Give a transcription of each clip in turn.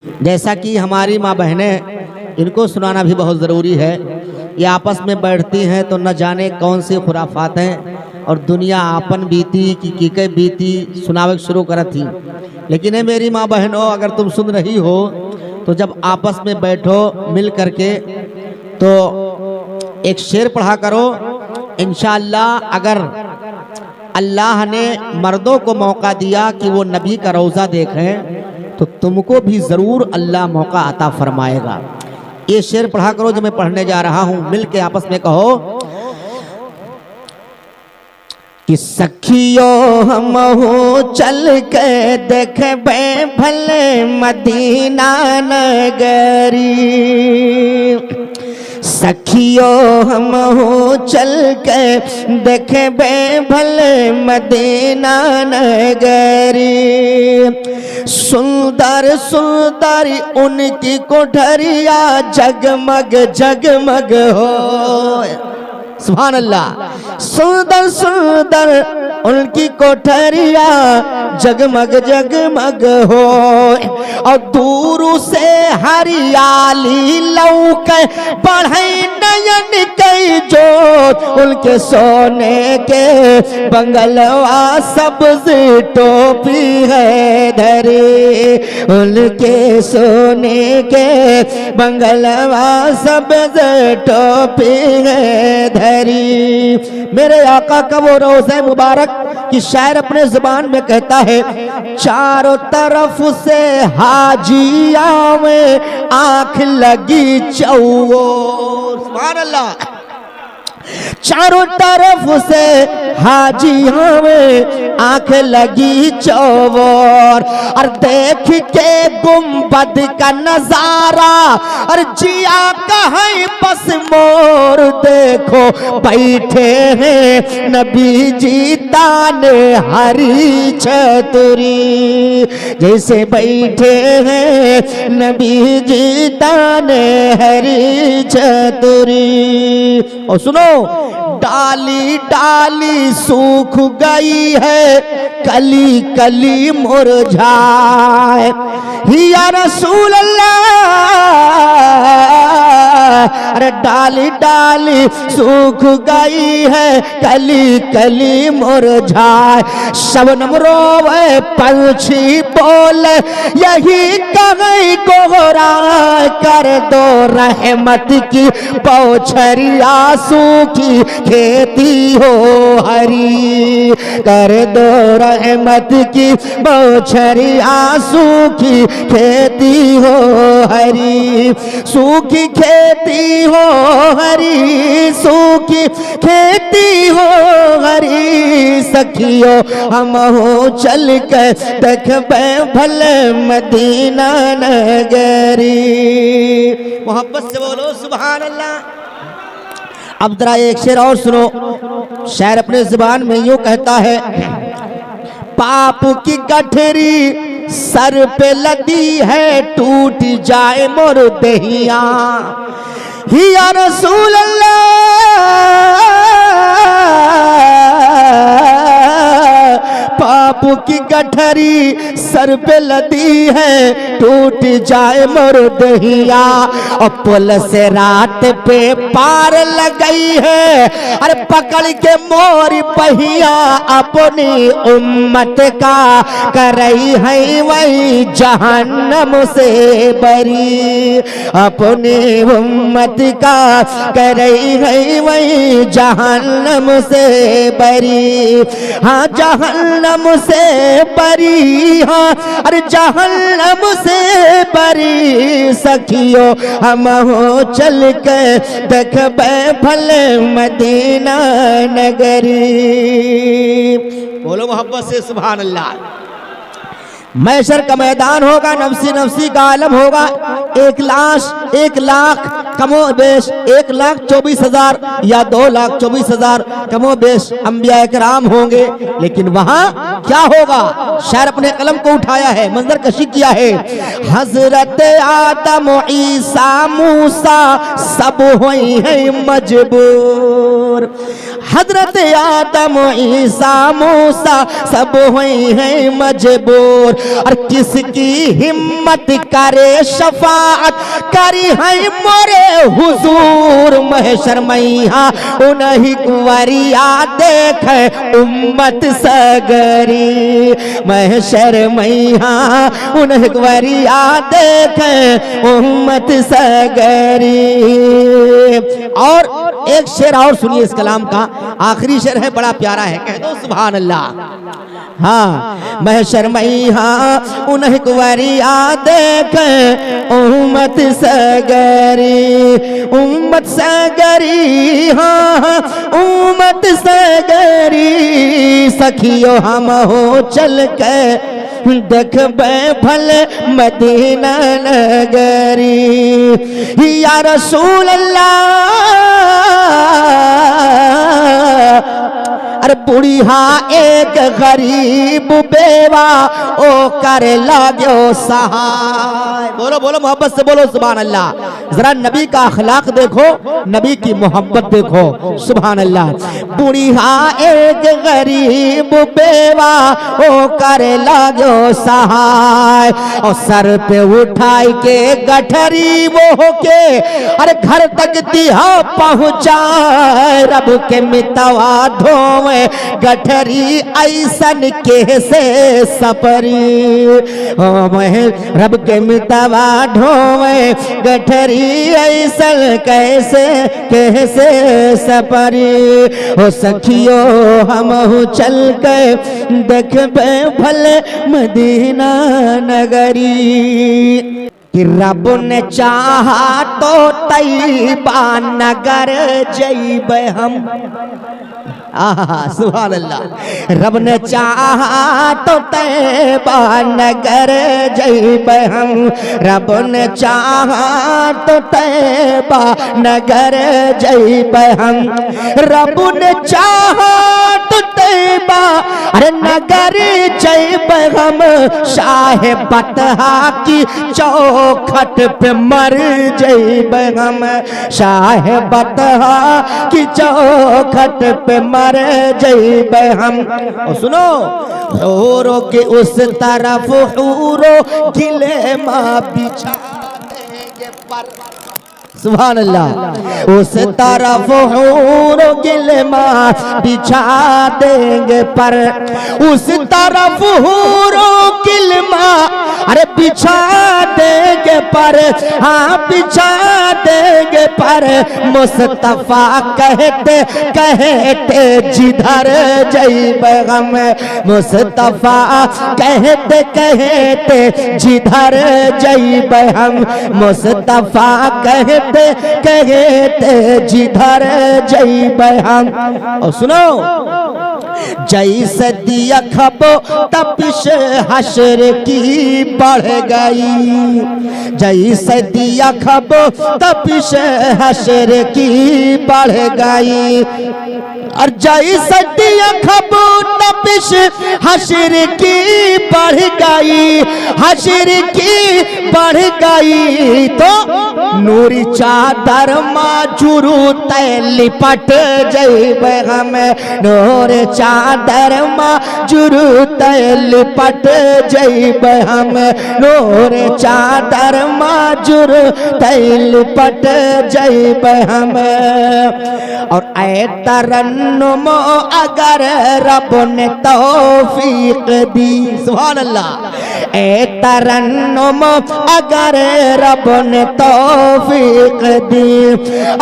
जैसा कि हमारी माँ बहनें, इनको सुनाना भी बहुत ज़रूरी है। ये आपस में बैठती हैं तो न जाने कौन सी खुराफात हैं और दुनिया आपन बीती की के बीती सुनावे शुरू कर थी। लेकिन है मेरी माँ बहनों, अगर तुम सुन रही हो तो जब आपस में बैठो मिल करके तो एक शेर पढ़ा करो। इंशाअल्लाह अगर अल्लाह ने मर्दों को मौका दिया कि वो नबी का रोज़ा देखें तो तुमको भी ज़रूर अल्लाह मौका अता फरमाएगा। ये शेर पढ़ा करो जो मैं पढ़ने जा रहा हूँ, मिल के आपस में कहो कि सखियो हम हो चल के देखबे भले मदीना नगरी। सखियो हम हो चल के देखबे भले मदीना नगरी। सुंदर सुंदर उनकी कोठरिया जगमग जगमग हो। सुभान अल्लाह। सुंदर सुंदर उनकी कोठरिया जगमग जगमग हो और दूर से हरियाली लौके बढ़े नयन कई जोत। उनके सोने के बंगलवा सब्ज टोपी है धरी। उनके सोने के बंगलवा सब्ज टोपी है धरी। मेरे आका का वो रोज़े मुबारक कि शायर अपने जुबान में कहता है, चारों तरफ से हाजिया में आंख लगी चौओर। सुभान अल्लाह। चारों तरफ से हाजिया में आंख लगी चौओर और देख के गुंबद का नजारा और जिया कहीं बस मोर। देखो बैठे हैं नबी जी ताने हरी छतरी। जैसे बैठे हैं नबी जी ताने हरी छतरी। और सुनो, डाली डाली सूख गई है कली कली मुरझाए। या रसूल अल्लाह। अरे डाली डाली सूख गई है कली कली मुरझाए। शबनम रोवे पंछी बोले यही कहीं कोहरा। कर दो रहमत की पौछरिया सूखी खेती हो हरी। कर दो रहमत की पौछरिया सूखी खेती हो हरी। सूखी खेती हो हरी, सूखी खेती हो हरी। सखियो हम हो चल के देखबे भले मदीना नगरी। मोहब्बत से बोलो सुभान अल्लाह। अब जरा एक शेर और सुनो। शायर अपने जुबान में यूं कहता है, पाप की गठरी सर पे लदी है टूट जाए मोर दहिया। या रसूल अल्लाह। पाप की गठरी सर पे लदी है टूट जाए मोर दहिया। और पुल से रात पे पार लगई है अरे पकड़ के मोरी पहिया। अपनी उम्मत का करई है वही जहन्नम से बरी। अपनी उम्मत का करई है वही जहन्नम से बरी। हाँ जहन्नम से बरी। हाँ अरे जहन्नम से बरी। सखियो हम हो चल के देखबे भले मदीना नगरी। बोलो मोहब्बत से सुभान अल्लाह। मैशर का मैदान होगा, नफसी नफसी का आलम होगा। 1,00,000 कमो बेश 1,24,000 या 2,24,000 कमो बेश अंबिया इकराम होंगे। लेकिन वहां क्या होगा? शायर अपने कलम को उठाया है, मंजर कशी किया है। हजरत आदम ईसा मूसा सब हुई है मजबूर। हजरत आदम ईसा मूसा सब हुए हैं मजबूर, और किसकी हिम्मत करे शफाअत करी है मोरे हुजूर। महशर मैया उन्हीं कुंवरिया देखे उम्मत सगरी, महशर मैया उन्हीं कुंवरिया देखे उम्मत सगरी। और एक शेर और सुनिए इस कलाम का, आखिरी शेर है, बड़ा प्यारा है, कह दो सुभान अल्लाह। हाँ, महशर मैया उन्हीं कुंवरिया देखे उम्मत सगरी, उम्मत सगरी, हाँ उम्मत सगरी। सखियो हम हो चल के देखबे भले मदीना नगरी, या रसूल अल्लाह। अरे बुढ़िया एक गरीब बेवा ओ कर लागो सहाय। बोलो बोलो मोहब्बत से बोलो सुभान अल्लाह। जरा नबी का अखलाक देखो, नबी की मोहब्बत देखो, सुभान अल्लाह। बुढ़िया एक गरीब बेवा ओ कर लागो सहाय, और सर पे उठाई के गठरी वो के अरे घर तक दिया पहुँचाए। रब के मितवा धोवे गठरी ऐसन कैसे सपरी, ओ मैं रब के मितवा ढोवे गठरी ऐसन कैसे कैसे सपरी। ओ सखियो हम चल के देखबे भले मदीना नगरी, कि रब ने चाहा तो तैयबा नगर जइबे हम। सुभान अल्लाह। रब ने चाहा तो तैयबा नगर जइबे हम, रब ने चाहा तो तैयबा नगर जइबे हम। रब ने चाहा तो तैयबा अरे नगर जइबे हम, शाह बतहा की चौखट पे मर जइबे हम, शाह बतहा की चौखट पे मर जइबे हम। और सुनो, हूरों के उस तरफ हूरों गिले माँ बिछा देंगे पर, सुभान अल्लाह। उस तरफ हूरों गिले माँ बिछा देंगे पर, उस तरफ हूरों गिले माँ अरे बिछा देंगे पर, हाँ बिछा देंगे पर। मुस्तफा कहते कहते जिधर जइबे हम, मुस्तफा कहते कहते जिधर जइबे हम, मुस्तफा कहते कहते जिधर जइबे हम। और सुनो, जैसे दिया खबो तपिश हशर की बढ़ गई, जैसे दिया खबो तपिश हशर की बढ़ गई, और जैसे दिया खबो तपिश हशर की बढ़ गई, हशर की बढ़ गई। तो नूरी चादर माजुरू तय लिपट जइबे हम, नूर चादर माजुरू तय लिपट जइबे हम, नूर चादर माजुरू तय लिपट जइबे हम। और ऐ तरन्नुम अगर रब ने तौफीक दी, सुभान अल्लाह। ऐ तरन्नुम अगर रब ने तौफीक दी,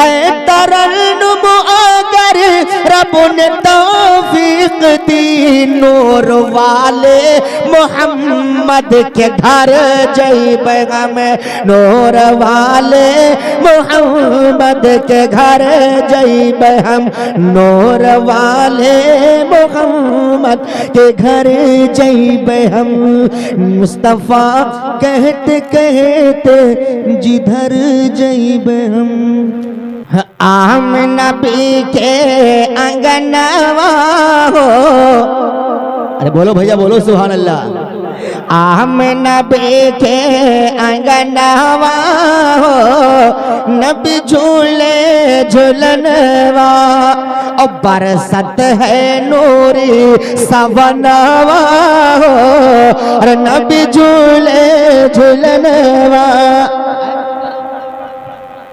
ऐ तरन्नुम अगर रब ने तौफीक दी, नूर वाले मोहम्मद के घर जइबे हम, नूर वाले मोहम्मद के घर जइबे हम, नूर वाले मोहम्मद के घर जइबे हम। मुस्तफा कहते कहते जिधर जइबे हम, आम नबी के अंगनवा हो। अरे बोलो भैया बोलो सुभान अल्लाह। आमना बेके अंगनवा हो नबी झूले झूलनवा और बरसत है नूरी सवनवा हो और नबी झूले झूलनवा।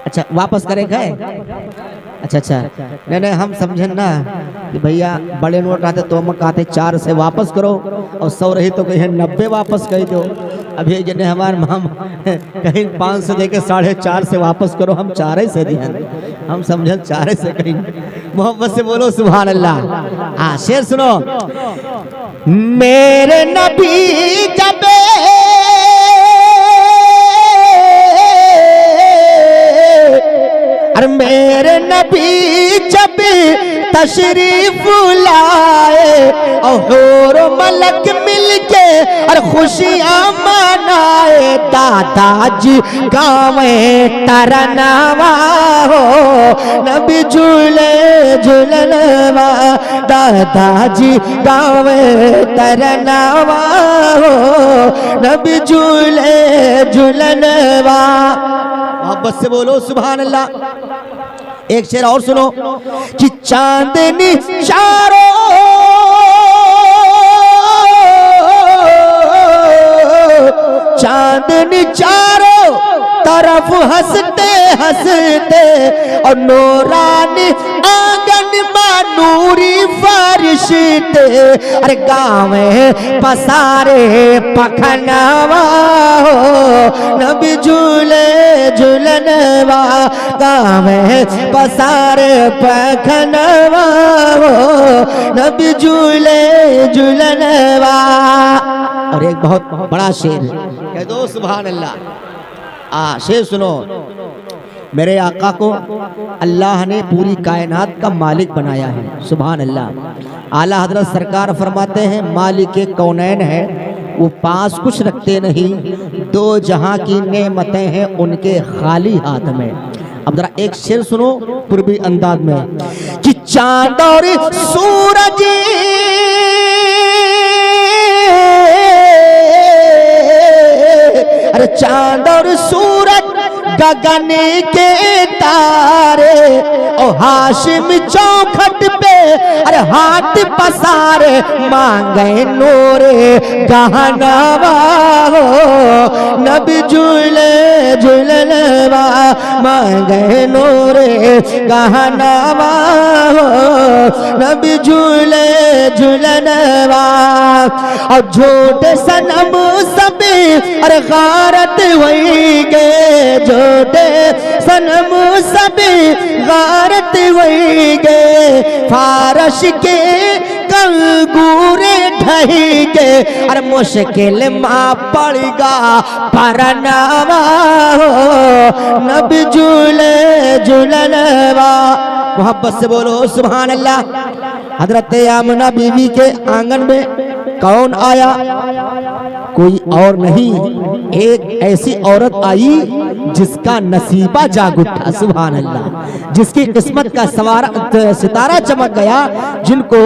अच्छा वापस करेगा? अच्छा नहीं हम समझे ना कि भैया बड़े नोट आते तो हम कहते 4 से वापस करो और 100 रही तो कहीं 90 वापस कह दो। अभी जिन्हें हमारे हम कहीं 500 देके 4.5 से वापस करो, हम 4 से दिया, हम समझे 4 से कहीं। मोहब्बत से बोलो सुभान अल्लाह। शेर सुनो, मेरे नबी जब और मेरे नबी जब तशरीफ लाए और हूर मलक मिलके और खुशियां मनाए, दादाजी गावे तरनवा हो नबी झूले झूलनवा, दादाजी गावे तरनवा हो नबी झूले झूलनवा। मोहब्बत से बोलो सुभान अल्लाह। एक शेर और सुनो कि चांदनी चारों तरफ हंसते हंसते और नूरानी आंगन में नूरी फरिश्ते अरे गावे पसारे पखनवा हो नबी झूले झूलनवा, गावे पसारे पखनवा हो नबी झूले झूलनवा। और एक बहुत बड़ा शेर कह दो सुभान अल्लाह। शेर सुनो, मेरे आका को अल्लाह ने पूरी कायनात का मालिक बनाया है, सुभान अल्लाह। आला हजरत सरकार फरमाते हैं मालिक कौनैन है, वो पास कुछ रखते नहीं, 2 जहां की नेमतें हैं उनके खाली हाथ में। अब जरा एक शेर सुनो पूर्वी अंदाज में कि चांद और सूरज अरे चांद और सूरज गगन के तारे और हाशिम चौखट पे अरे हाथ पसारे मांगे नूरे गहनवा हो नबी झूले झूलनवा, मांगे नूरे गहनवा हो नबी झूले झूलनवा। और झूठे सनम सभी अरे गारत वही गे, झूठे सनम सभी गारत वही गे, फारश के कंगूरे ढही गे अरे मुश्किल माँ पड़ेगा परनवा हो नबी झूले झूलनवा। मोहब्बत से बोलो सुभान अल्लाह। हजरत आमना बीवी के आंगन में कौन आया? कोई और नहीं, एक ऐसी औरत आई जिसका नसीबा जाग उठा, सुभान अल्लाह, जिसकी किस्मत का सितारा चमक गया, जिनको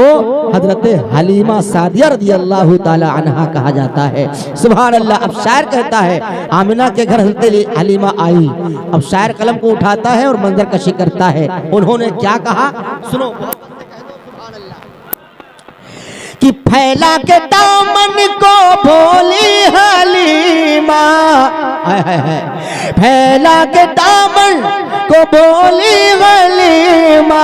हजरत हलीमा सादिया रज़ियल्लाहु ताला अन्हा कहा जाता है, सुभान अल्लाह। अब शायर कहता है आमिना के घर हजरत हलीमा आई। अब शायर कलम को उठाता है और मंजर कशी करता है। उन्होंने क्या कहा सुनो कि फैला के दामन को भोली हलीमा, फैला के दामन को भोली हलीमा,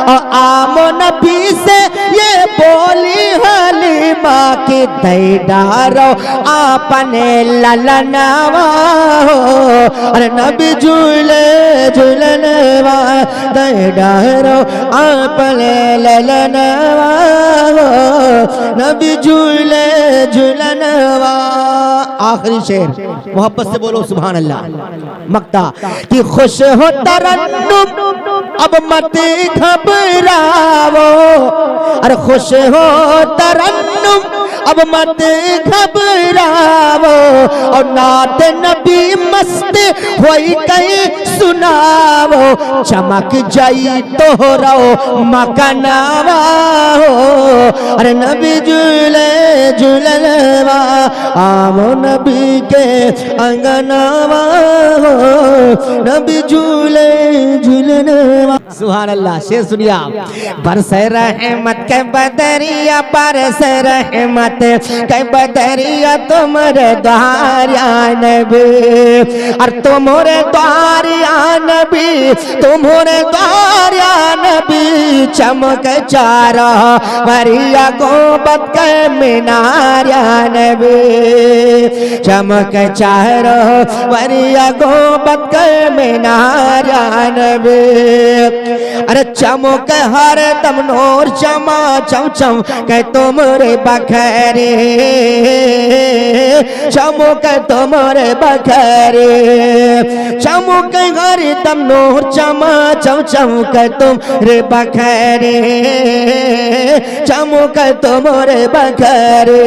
और आमो नबी से ये बोली हलीमा कि दे डारो आपने ललनवा हो अरे नबी झूले झूलनवा, दे डारो आपने ललनवा हो नबी झूले झूलनवा। आखिरी शेर मोहब्बत से बोलो सुभान अल्लाह। मक्ता कि खुश हो तरन्नुम अब मत घबराओ, अरे खुश हो तरन्नुम अब मत घबराओ और नात नबी मस्त होई कई सुनाओ चमक जाई तोहरो मकनावा हो अरे नबी झूले झूलनवा आवो नबी के अंगनावा हो नबी झूले झूलनवा। सुभान अल्लाह। शेर सुनिए आप। बरस रहमत के बदरिया बरस रहमत के बदरिया तुम्हारे द्वारिया नबी और तुम्हारे द्वारिया नबी तुम्हारे द्वारिया नबी चमक चारा वरिया गोबत के मीनारिया नबी चमक चारा वरिया गोबत के मीनारिया नबी अरे चमक हर दम नूर चमा चम चम कह तुमरे बखरे चमक तुमरे बखरे चमक हर दम नूर चमा चम चम कह तुमरे बखरे चमक तुमरे बखरे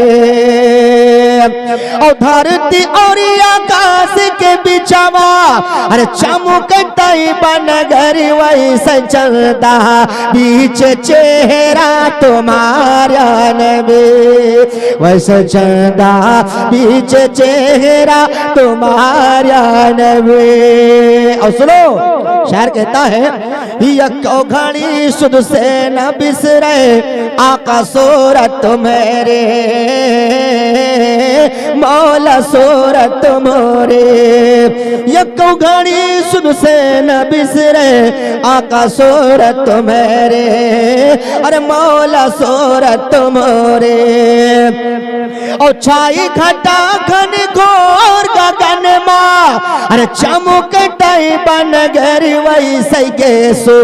और धरती और आकाश के बिचवा अरे चमक तई बनगर वैसे चलता बीच चेहरा तुम्हारा नबी वैसे चलता बीच चेहरा तुम्हारा नबी। और सुनो शायर कहता है यको घड़ी सुध से न बिसरे आका सूरत मेरे मौला सूरत मोरे यको घड़ी सुध से न बिसरे आका सूरत मेरे अरे मौला सूरत मोरे और छाई घटा घन घोर गगन माँ अरे चमक टाई बन गरी वैसे के सो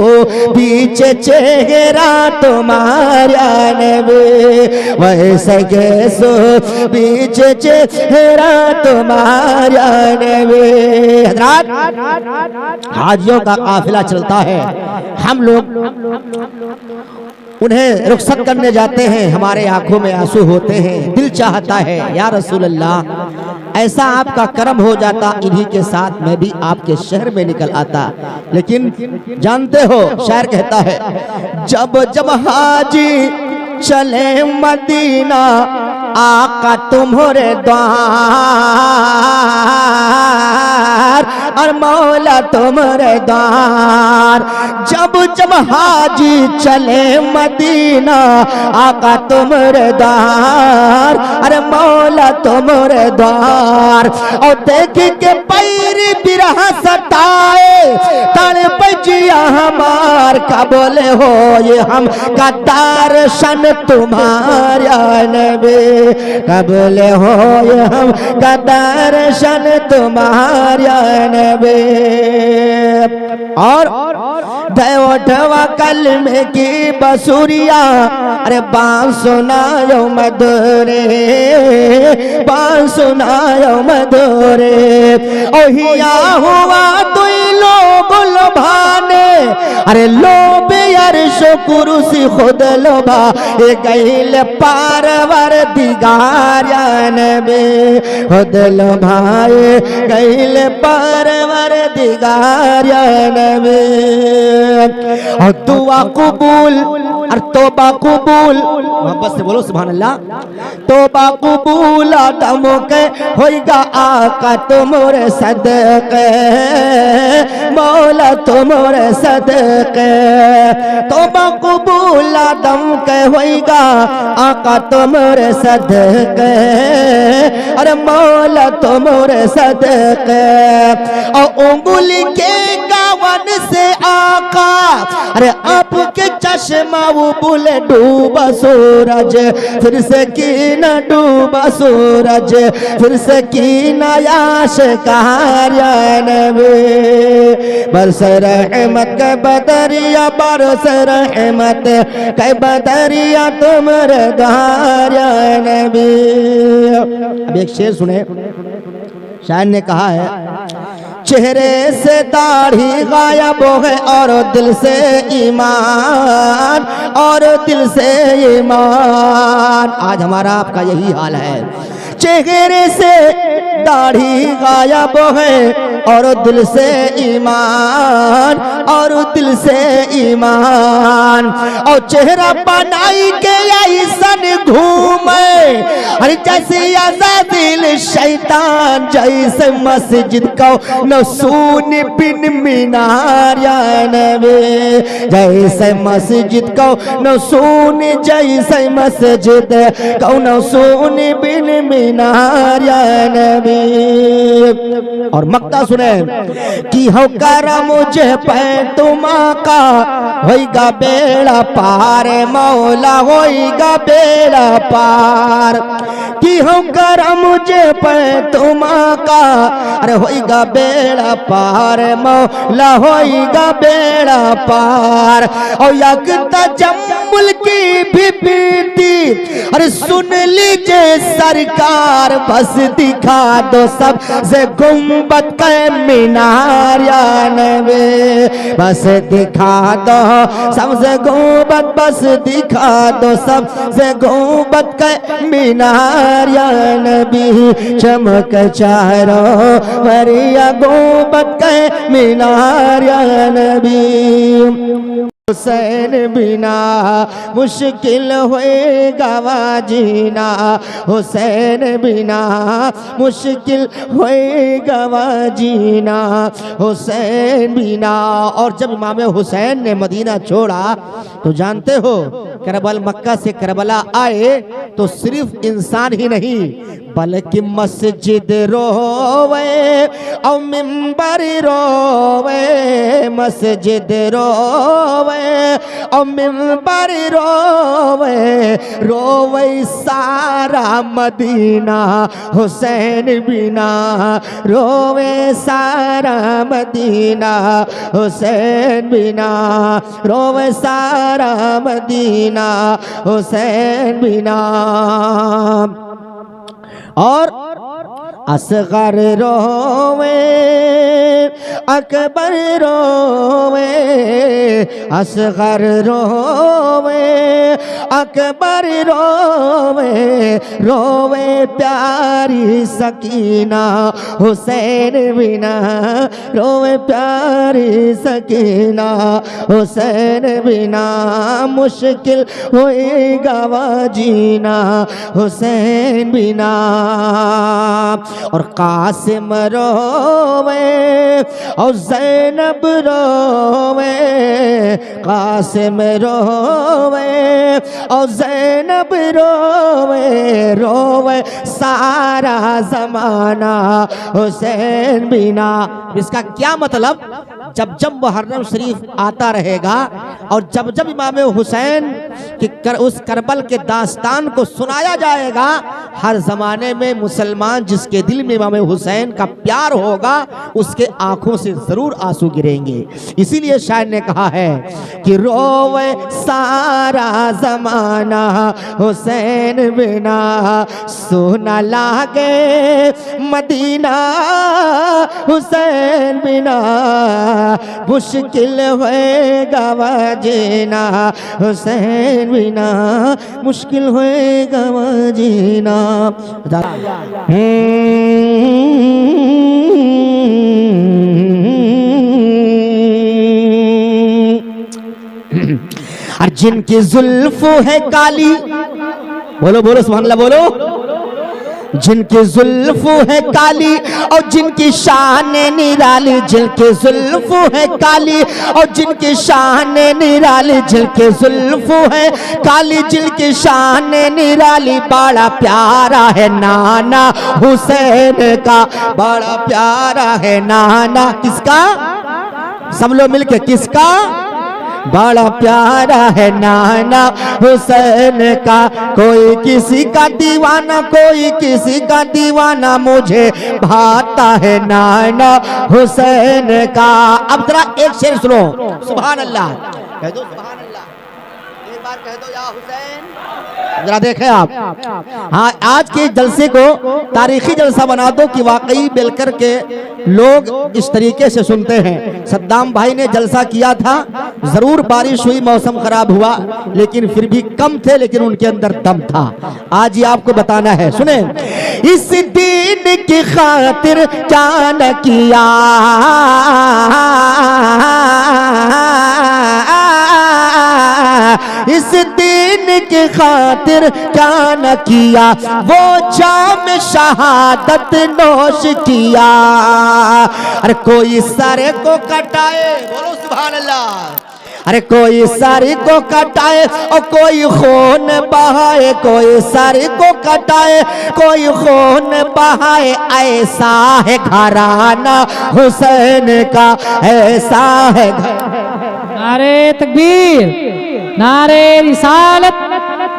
बीच चेहरा तुम्हारा नबी वैसे के सो बीच चेहरा तुम्हारा नबी। हज़रात हाजियों का काफिला चलता है हम लोग उन्हें रुखसत करने जाते हैं हमारे आंखों में आंसू होते हैं दिल चाहता है या रसूल अल्लाह ऐसा आपका कर्म हो जाता इन्हीं के साथ मैं भी आपके शहर में निकल आता। लेकिन जानते हो शायर कहता है जब जब हाजी चले मदीना आका तुम्हारे द्वार और मौला तुम्हारे द्वार जब जब हाजी चले मदीना आका तुम्हारे द्वार अरे मौला तुम्हारे द्वार और देख के पैर बिरह सताए तड़ बजिया हमार का बोले हो ये हम का दर्शन तुम्हारा नबी कबूल हो ये हम का दर्शन तुम्हारा नबी। और उठवा कलमे की बसुरिया अरे बांस सुनायो मधुरे बांस सुनायो मधुरे ओहिया हुआ तुई लोग लोभाने अरे लोभ अर्श कुर्सी खुद लोभा ये गईल पारवर दिगारा नबी खुद लोभाए गईल पारवर दिगारा नबी। और दुआ कबूल और तोबा कबूल मोहब्बत से बोलो सुभान अल्लाह तोबा कबूल आदमों के होएगा आका तुम्हारे सदके मौला तुम्हारे सदके तोबा कबूल आदम के होएगा आका तुम्हारे सदके अरे मौला तुम्हारे सदके। और उंगली के गावन से आका अरे आपके चश्मा वो बोले डूबा सूरज फिर से की न डूबा सूरज फिर से की न याश कहारिया नबी बरस रहमत के बदरिया बरस रहमत के बदरिया तुम्हारे द्वारिया नबी। अब एक शेर सुने शायर ने कहा है चेहरे से दाढ़ी गायब है और दिल से ईमान, और दिल से ईमान। आज हमारा आपका यही हाल है, चेहरे से दाढ़ी गायब है और दिल से ईमान, और दिल से ईमान। और चेहरा बनाई के ऐसन घूमे, अरे जैसे अज़ाज़िल शैतान, जैसे मस्जिद को नसून बिन मीनार या नबी, जैसे मस्जिद को नसून, जैसे मस्जिद को नसून बिन मीनार या नबी। और मक्ता सुने कि हो कर मुझे पैतुमा का होइगा बेड़ा पार, मौला होइगा बेड़ा पार। कि हो कर मुझे पैतुमा का, अरे होइगा बेड़ा पार, मौला होइगा बेड़ा पार। और यकता जम्मुल की भी बीती, अरे सुन लीजिए सरकार, बस दिखा दो सब से गुंबद के मीनार या नबी, बस दिखा दो सबसे गुंबद, बस दिखा दो सबसे गुंबद के मीनार या नबी। चमक चारों वरिया गुंबद के मीनार या नबी। हुसैन बिना मुश्किल होएगा जीना, हुसैन बिना मुश्किल होएगा जीना, हुसैन बिना। और जब इमाम हुसैन ने मदीना छोड़ा तो जानते हो करबल, मक्का से करबला आए तो सिर्फ इंसान ही नहीं बल्कि मस्जिद रोवे और मिंबर रोवे, मस्जिद रोवे और मिंबर रोवे, रोवे सारा मदीना हुसैन बिना, रोवे सारा मदीना हुसैन बिना, रोवे सारा मदीना हुसैन बिना। और असगर रोवे अकबर रोवे, असगर रोवे अकबर रोवे, रोवे प्यारी सकीना हुसैन बिना, रोवे प्यारी सकीना हुसैन बिना। मुश्किल होएगा जीना हुसैन बिना। और कासिम रोवे और ज़ैनब रोवे, कासिम रोवे और ज़ैनब रोवे, रोवे सारा ज़माना हुसैन बिना। इसका क्या मतलब, जब जब मुहर्रम शरीफ आता रहेगा और जब जब इमाम हुसैन की उस करबल के दास्तान को सुनाया जाएगा, हर ज़माने में मुसलमान जिसके दिल में इमाम हुसैन का प्यार होगा उसके आंखों से ज़रूर आंसू गिरेंगे। इसीलिए शायर ने कहा है कि रोवे सारा ज़माना हुसैन बिना, सोना लागे मदीना हुसैन बिना, मुश्किल होएगा जीना हुसैन बिना, मुश्किल होएगा जीना। और जिनकी जुल्फ है काली, बोलो बोलो सुभान अल्लाह बोलो, जिनकी जुल्फ है काली और जिनकी शान निराली, जिनकी जुल्फ है काली और जिनकी शान निराली, जिनकी जुल्फ है काली जिनकी शान निराली, बड़ा प्यारा है नाना हुसैन का, बड़ा प्यारा है नाना। किसका? सब लोग मिलके, किसका? बड़ा प्यारा है नाना हुसैन का, कोई किसी का दीवाना, कोई किसी का दीवाना, मुझे भाता है नाना हुसैन का। अब जरा एक शेर सुनो, सुभान अल्लाह कह दो, सुभान अल्लाह एक बार कह दो, या हुसैन जरा देखें आप। हाँ, आज के जलसे को तारीखी जलसा बना दो कि वाकई मिलकर के लोग इस तरीके से सुनते हैं। सद्दाम भाई ने जलसा किया था, जरूर बारिश हुई, मौसम खराब हुआ, लेकिन फिर भी कम थे, लेकिन उनके अंदर दम था। आज ये आपको बताना है, सुने। इस दीन की खातिर क्या न किया, इस दीन की खातिर क्या न किया, वो जाम शहादत नोश किया। अरे कोई सारे को कटाए, बोलो सुभान अल्लाह। अरे कोई सारी को कटाए और कोई खून बहाए, कोई सारी को कटाए कोई खून बहाए, ऐसा है घराना हुसैन का, ऐसा है। नारे तकबीर, नारे रिसालत,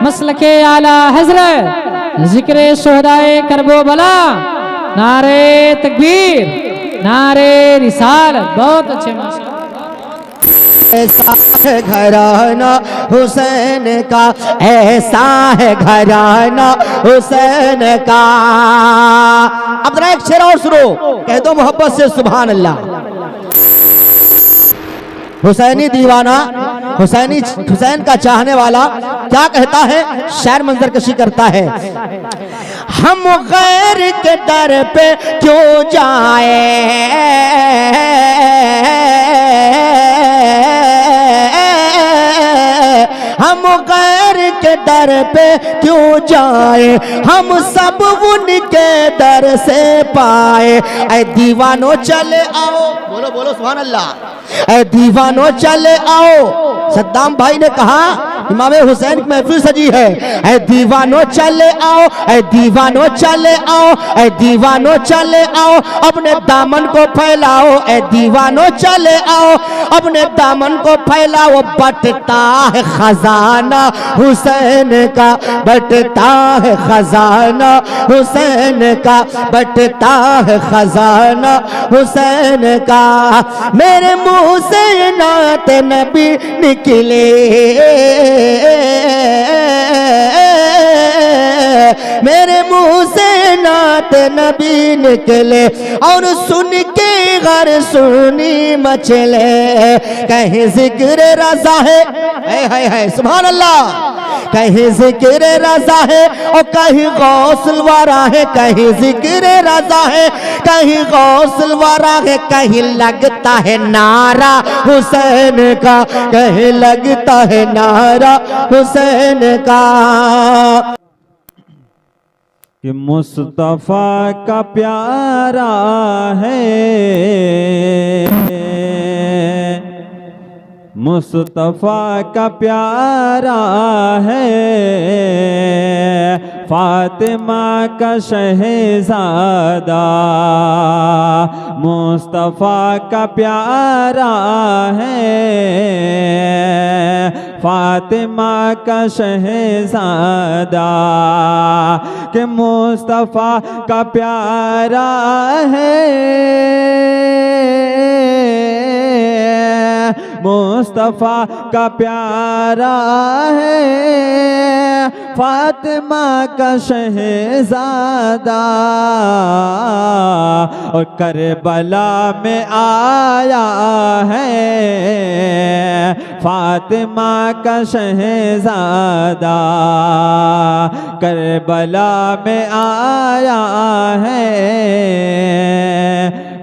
मसलके आला हजरत, जिक्र शोहदाए करबो बला। नारे तकबीर, नारे रिसालत, बहुत अच्छे माशाअल्लाह। ऐसा है घराना हुसैन का, ऐसा है घराना हुसैन का। अब जरा एक शेर और सुनो, कह दो मोहब्बत से सुभान अल्लाह। हुसैनी दीवाना, हुसैन का चाहने वाला क्या कहता है, शायर मंजर कशी करता है। हम गैर के दर पे क्यों जाए, हम गैर के दर पे क्यों जाए, हम सब उनके दर से पाए। ऐ दीवानो चले आओ, बोलो बोलो सुभान अल्लाह। ऐ दीवानो चले आओ, सद्दाम भाई ने कहा इमाम हुसैन की महफिल सजी है। ऐ दीवानो चले आओ, ऐ दीवानो चले आओ, ऐ दीवानो चले आओ, अपने दामन को फैलाओ, ऐ दीवानो चले आओ, अपने दामन को फैलाओ। बटता है खजाना हुसैन का, बटता है खजाना हुसैन का, बटता है खजाना हुसैन का। मेरे मुंह से नात नबी निकले, मेरे मुंह से नात नबी निकले, और सुन के घर सुनी मचले। कहीं जिक्र रज़ा है सुभान अल्लाह, कहीं जिक्र रज़ा है और कहीं गौसल वारा है, कहीं जिक्र रज़ा है कहीं गौसल वारा है, कहीं लगता है नारा हुसैन का, कहीं लगता है नारा हुसैन का। कि मुस्तफा का प्यारा है, मुस्तफा का प्यारा है, फातिमा का शहजादा, मुस्तफा का प्यारा है, फातिमा का शहजादा। कि मुस्तफा का प्यारा है, मुस्तफा का प्यारा है, फातिमा का शहजादा। और करबला में आया है, फातिमा का शहजादा, करबला में आया है,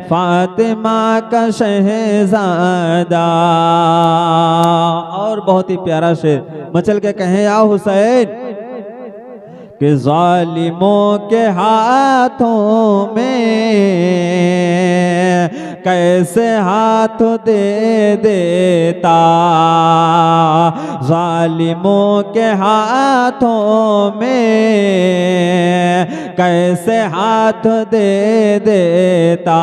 फातिमा का शहजादा। और बहुत ही प्यारा शेर मचल के कहें, या हुसैन कि जालिमों के हाथों में कैसे हाथ दे देता, जालिमों के हाथों में कैसे हाथ दे देता।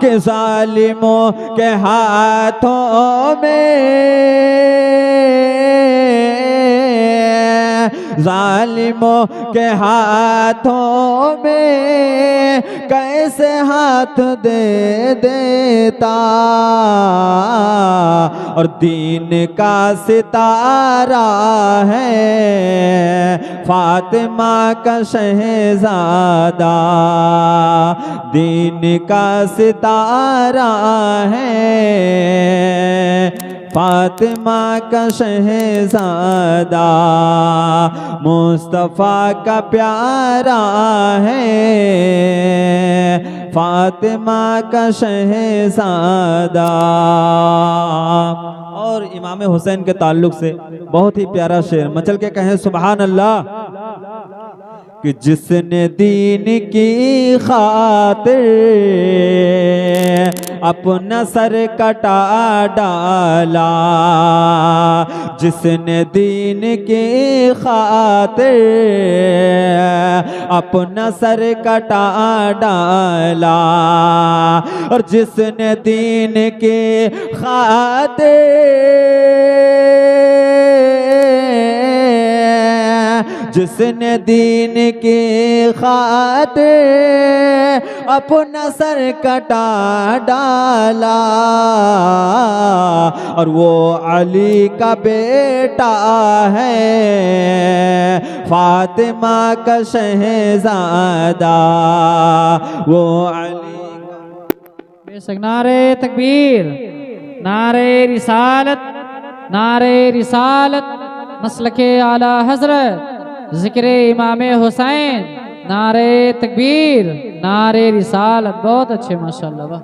कि जालिमों के हाथों में, जालिमों के हाथों में कैसे हाथ दे देता। और दीन का सितारा है फातिमा का शहजादा, दीन का सितारा है फातिमा का शहजादा, मुस्तफ़ा का प्यारा है फातिमा का शहजादा। और इमाम हुसैन के ताल्लुक से बहुत ही प्यारा शेर, मचल के कहें सुभान अल्लाह। कि जिसने दीन की खातिर अपना सर कटा डाला, जिसने दीन की खातिर अपना सर कटा डाला, और जिसने दीन की खातिर जिसने दीन की खातिर अपना सर कटा डाला, और वो अली का बेटा है फातिमा का शहजादा, वो अली बेशक। नारे तकबीर, नारे रिसालत, नारे रिसालत, मसलके आला हजरत, जिक्र इमाम हुसैन, नारे तकबीर, नारे रिसालत। बहुत अच्छे माशाअल्लाह। वाह।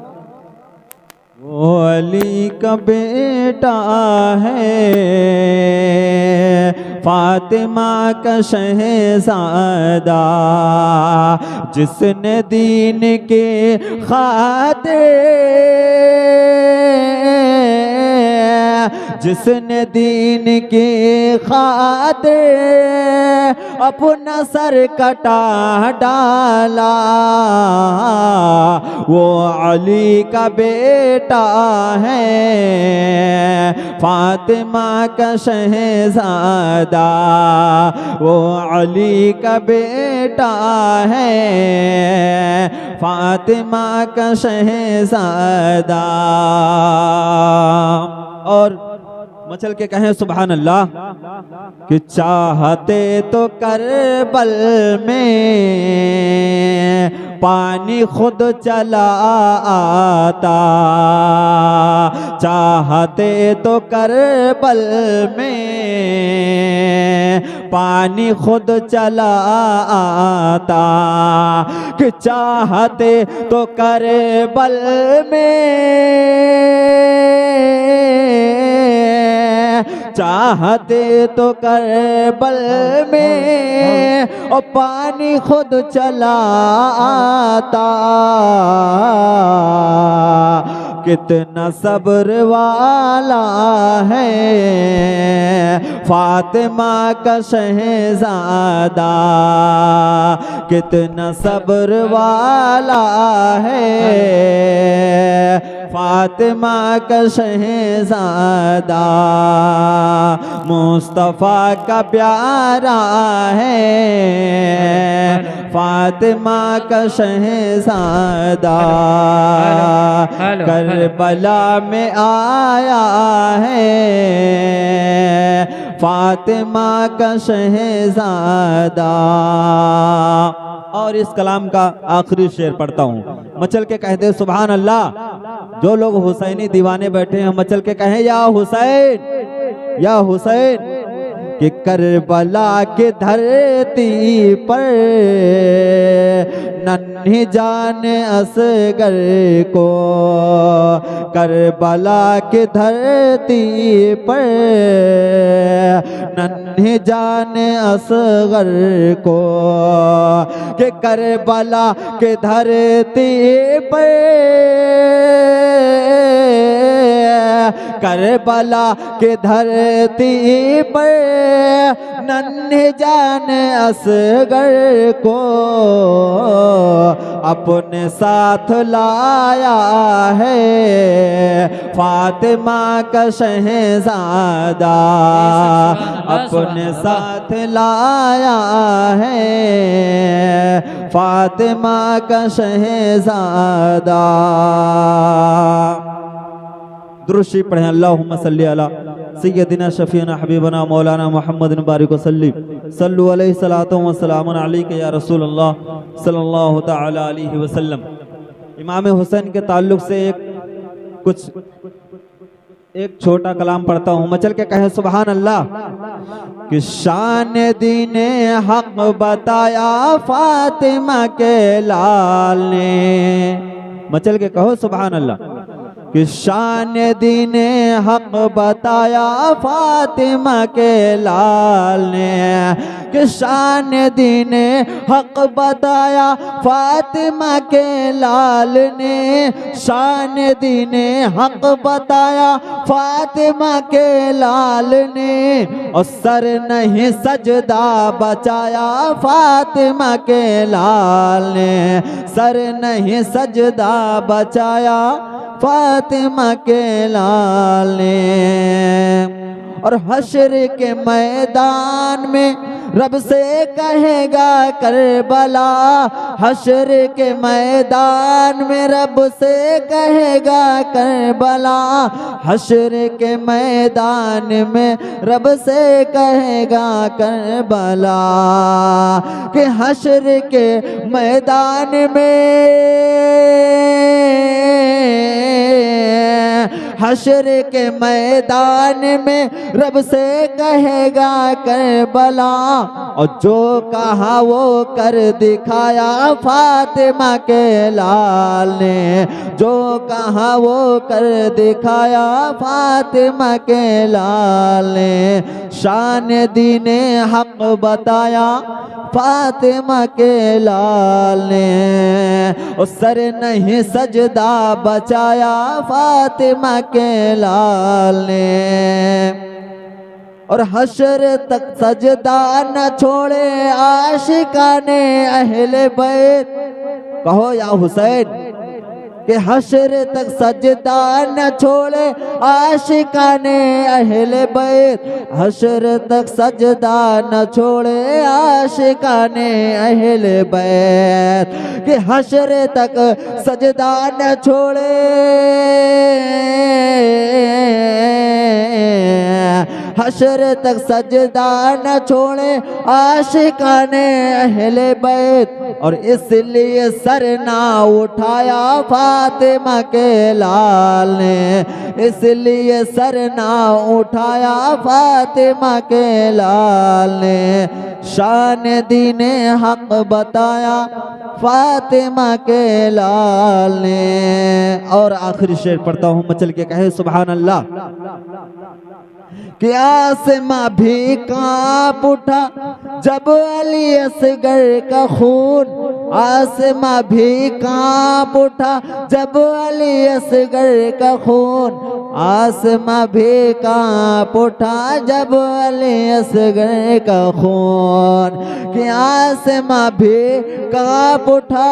वो अली का बेटा है फातिमा का शहजादा, जिसने दीन के खातिर जिसने दीन के खातिर अपना सर कटा डाला, वो अली का बेटा है फातिमा का शहजादा, वो अली का बेटा है फातिमा का शहजादा। और मचल के कहें सुभान अल्लाह। कि चाहते तो करबल में पानी खुद चला आता, चाहते तो करबल में पानी खुद चला आता, कि चाहते तो करबल में चाहते तो करबल में और पानी खुद चला आता, कितना सब्र वाला है फातिमा का शहजादा, कितना सब्र वाला है फातिमा का शहजादा, मुस्तफ़ा का प्यारा है फातिमा का शहजादा, करबला में आया है फातिमा का शहजादा। और इस कलाम का आखिरी शेर पढ़ता हूँ, मचल के कहते सुभान अल्लाह। जो लोग हुसैनी दीवाने बैठे हैं मचल के कहें या हुसैन या हुसैन। कि करबला के धरती पर नन्ही जान असगर को, करबला के धरती पर नन्ही जान असगर को, कि करबला के धरती पर करबला के धरती पर नन्हे जान असगर को अपने साथ लाया है फातिमा का शहजादा, अपने साथ लाया है फातिमा का शहजादा। दुरूद शरीफ पढ़ें। अल्लाहुम्मा सल्ली अला सय्यदिना शफीना हबीबना मौलाना मुहम्मद बारिक वसल्लम सल्लु अलैहि सलातो व सलामुन अलैका या रसूल अल्लाह सल्लल्लाहु तआला अलैहि वसल्लम। इमाम हुसैन के ताल्लुक से एक छोटा कलाम पढ़ता हूँ, मचल के कहें सुभान अल्लाह। कि शान दीने हक बताया फातिमा के लाल ने, मचल के कहो सुभान अल्लाह। कि शान दीने हक बताया फातिमा के लाल ने, कि शान दीने हक बताया फातिमा के लाल ने, शान दीने हक बताया फातिमा के लाल ने, और सर नहीं सजदा बचाया फातिमा के लाल ने, सर नहीं सजदा बचाया फातिमा के लाल ने। और हश्र के मैदान में रब से कहेगा करबला, हश्र के मैदान में रब से कहेगा करबला, हश्र के मैदान में रब से कहेगा करबला। कि हश्र के मैदान में, हश्र के मैदान में रब से कहेगा करबला, और जो कहा वो कर दिखाया फातिमा के लाल ने, जो कहा वो कर दिखाया फातिमा के लाल ने। शान दीने हक बताया फातिमा के लाल ने, और सर नहीं सजदा बचाया फातिमा के लाल ने। और हश्र तक सजदा न छोड़े आशिकाने अहले बैत, कहो या हुसैन। कि हश्र तक सजदा न छोड़े आशिकाने अहले बैत, हश्र तक सजदा न छोड़े आशिकाने अहले बैत। कि हश्र तक सजदा न छोड़े हश्र तक सजदा न छोड़े आशिकाने अहले बैत, और इसलिए सर ना उठाया फातिमा के लाल ने, इसलिए सर ना उठाया फातिमा के लाल ने। शान दीने हक बताया फातिमा के लाल ने। और आखिरी शेर पढ़ता हूँ, मचल के कहे सुभान अल्लाह। कि आसमां भी कांप उठा जब अली असगर का खून, आसमां भी कांप उठा जब अली असगर का खून, आसमां भी कांप उठा जब अली असगर का खून। कि आसमां भी कांप उठा,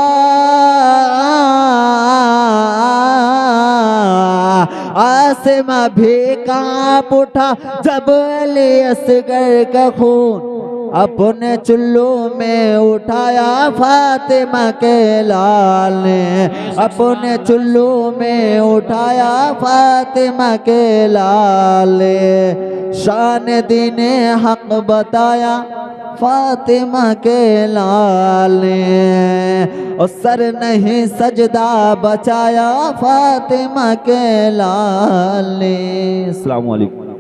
आसमां भी कांप उठा जब अली असगर का खून, अपने चुल्लू में उठाया फातिमा के लाल ने, अपने चुल्लू में उठाया फातिमा के लाल ने। शान दीने हक बताया फातिमा के लाल ने, और सर नहीं सजदा बचाया फातिमा के लाल ने। अस्सलाम वालेकुम।